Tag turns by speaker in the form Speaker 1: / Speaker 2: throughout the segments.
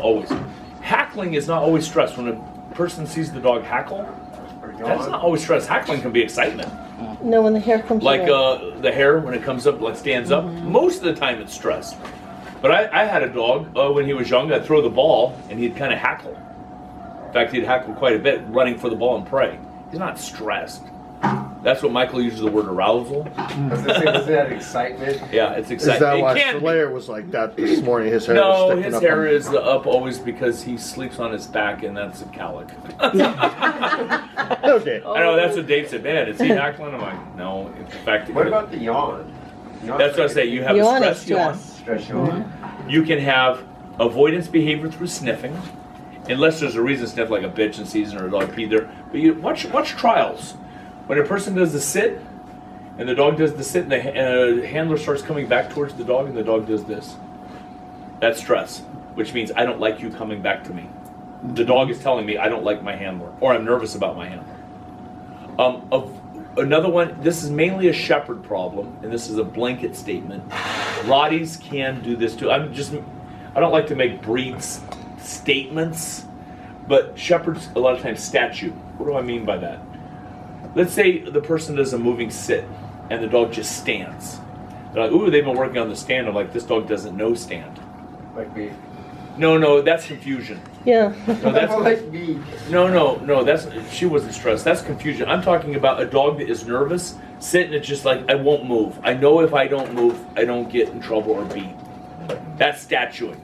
Speaker 1: always. Hackling is not always stress. When a person sees the dog hackle, that's not always stress. Hackling can be excitement.
Speaker 2: No, when the hair comes
Speaker 1: like
Speaker 2: up.
Speaker 1: the hair when it comes up, like stands up. Most of the time it's stress. But I had a dog when he was young. I'd throw the ball and he'd kind of hackle. In fact, he'd hackle quite a bit, running for the ball and prey. He's not stressed. That's what Michael uses the word arousal.
Speaker 3: Is that excitement?
Speaker 1: Yeah, it's exciting.
Speaker 4: Is that why Slayer was like that this morning? His hair was
Speaker 1: No,
Speaker 4: sticking
Speaker 1: his
Speaker 4: up
Speaker 1: hair
Speaker 4: on-
Speaker 1: is up always because he sleeps on his back, and that's a calic.
Speaker 4: Okay.
Speaker 1: I know, that's what Dave said. Man, is he hackling? I'm like, no. In fact,
Speaker 3: What about the yawn?
Speaker 1: that's what I say. You have
Speaker 2: Yawn
Speaker 1: a
Speaker 2: is
Speaker 1: stress yawn.
Speaker 3: Stress yawn.
Speaker 1: You can have avoidance behavior through sniffing, unless there's a reason to sniff, like a bitch in season or a dog pee there. But you watch trials. When a person does the sit, and the dog does the sit, and the handler starts coming back towards the dog, and the dog does this. That's stress, which means I don't like you coming back to me. The dog is telling me I don't like my handler, or I'm nervous about my handler. Another one, this is mainly a shepherd problem, and this is a blanket statement. Rotties can do this too. I don't like to make breed statements, but shepherds a lot of times statue. What do I mean by that? Let's say the person does a moving sit, and the dog just stands. They're like, ooh, they've been working on the stand. I'm like, this dog doesn't know stand.
Speaker 3: Like me.
Speaker 1: No, that's confusion.
Speaker 2: Yeah.
Speaker 1: No, that's
Speaker 3: like me.
Speaker 1: No, that's she wasn't stressed. That's confusion. I'm talking about a dog that is nervous, sitting. It's just like I won't move. I know if I don't move, I don't get in trouble or beat. That's statuing.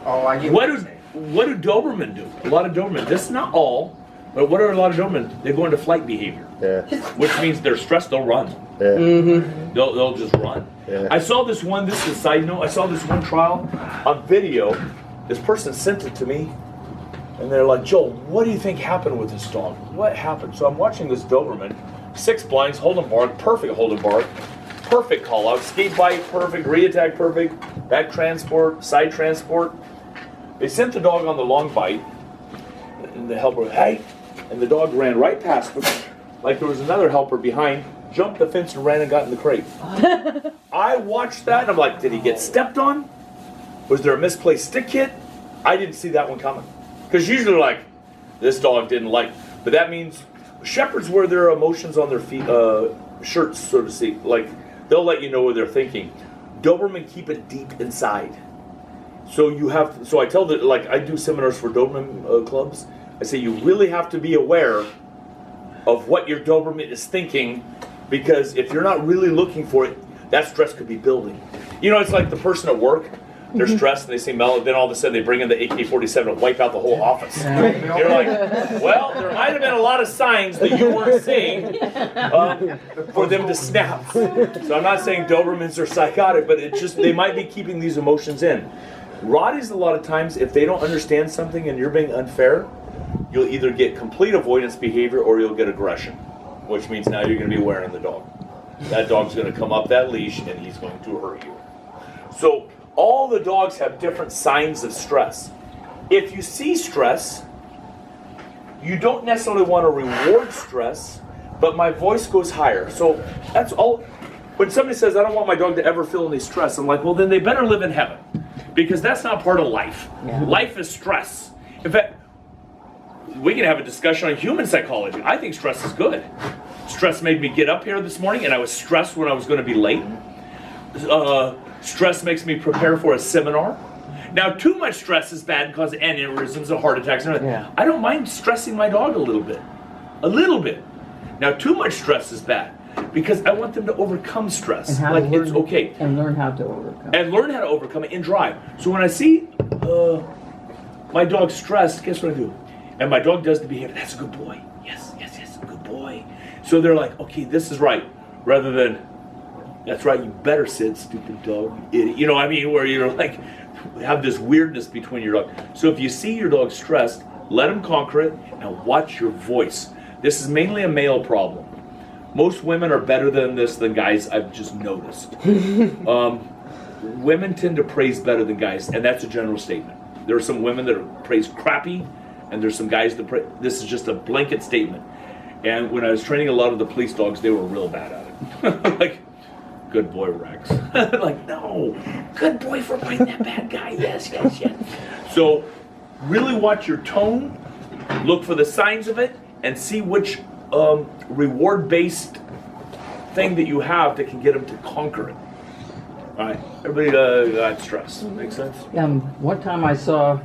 Speaker 3: Oh, I get
Speaker 1: What
Speaker 3: you're
Speaker 1: do
Speaker 3: saying.
Speaker 1: Doberman do? A lot of Doberman. This is not all, but what are a lot of Doberman? They go into flight behavior,
Speaker 4: Yeah.
Speaker 1: which means they're stressed. They'll run.
Speaker 4: Yeah.
Speaker 1: They'll just run.
Speaker 4: Yeah.
Speaker 1: I saw this one. This is a side note. I saw this one trial on video. This person sent it to me, and they're like, Joel, what do you think happened with this dog? What happened? So I'm watching this Doberman, 6 blinds, hold and bark, perfect hold and bark, perfect call out, skate bite, perfect, re-attack, perfect, back transport, side transport. They sent the dog on the long bite, and the helper, hey, and the dog ran right past them, like there was another helper behind, jumped the fence and ran and got in the crate. I watched that, and I'm like, did he get stepped on? Was there a misplaced stick hit? I didn't see that one coming. Because usually like, this dog didn't like, but that means shepherds wear their emotions on their feet, shirts, so to speak. Like, they'll let you know what they're thinking. Doberman keep it deep inside. So you have to, so I tell that, like I do seminars for Doberman clubs. I say you really have to be aware of what your Doberman is thinking, because if you're not really looking for it, that stress could be building. You know, it's like the person at work, they're stressed and they say mellow, then all of a sudden they bring in the AK-47 and wipe out the whole office. You're like, well, there might have been a lot of signs that you weren't seeing for them to snap. So I'm not saying Dobermans are psychotic, but it's just they might be keeping these emotions in. Rotties, a lot of times, if they don't understand something and you're being unfair, you'll either get complete avoidance behavior or you'll get aggression, which means now you're going to be wearing the dog. That dog's going to come up that leash and he's going to hurt you. So all the dogs have different signs of stress. If you see stress, you don't necessarily want to reward stress, but my voice goes higher. So that's all. When somebody says, I don't want my dog to ever feel any stress, I'm like, well, then they better live in heaven, because that's not part of life. Yeah. Life is stress. In fact, we can have a discussion on human psychology. I think stress is good. Stress made me get up here this morning, and I was stressed when I was going to be late. Stress makes me prepare for a seminar. Now, too much stress is bad and causes aneurysms and heart attacks. And everything. I don't mind stressing my dog a little bit. A little bit. Now, too much stress is bad because I want them to overcome stress. Like, it's okay.
Speaker 5: And learn how to overcome.
Speaker 1: And learn how to overcome it and drive. So when I see my dog stressed, guess what I do? And my dog does the behavior. That's a good boy. Yes, good boy. So they're like, okay, this is right. Rather than, that's right, you better sit, stupid dog, you idiot. You know what I mean? Where you're like, have this weirdness between your dog. So if you see your dog stressed, let him conquer it and watch your voice. This is mainly a male problem. Most women are better than this than guys, I've just noticed. Women tend to praise better than guys, and that's a general statement. There are some women that praise crappy, and there's some guys that praise. This is just a blanket statement. And when I was training a lot of the police dogs, they were real bad at it. Like, good boy, Rex. Like, no, good boy for biting that bad guy. Yes. So really watch your tone, look for the signs of it, and see which reward-based thing that you have that can get them to conquer it. All right, everybody got stress. Make sense?
Speaker 2: One time I saw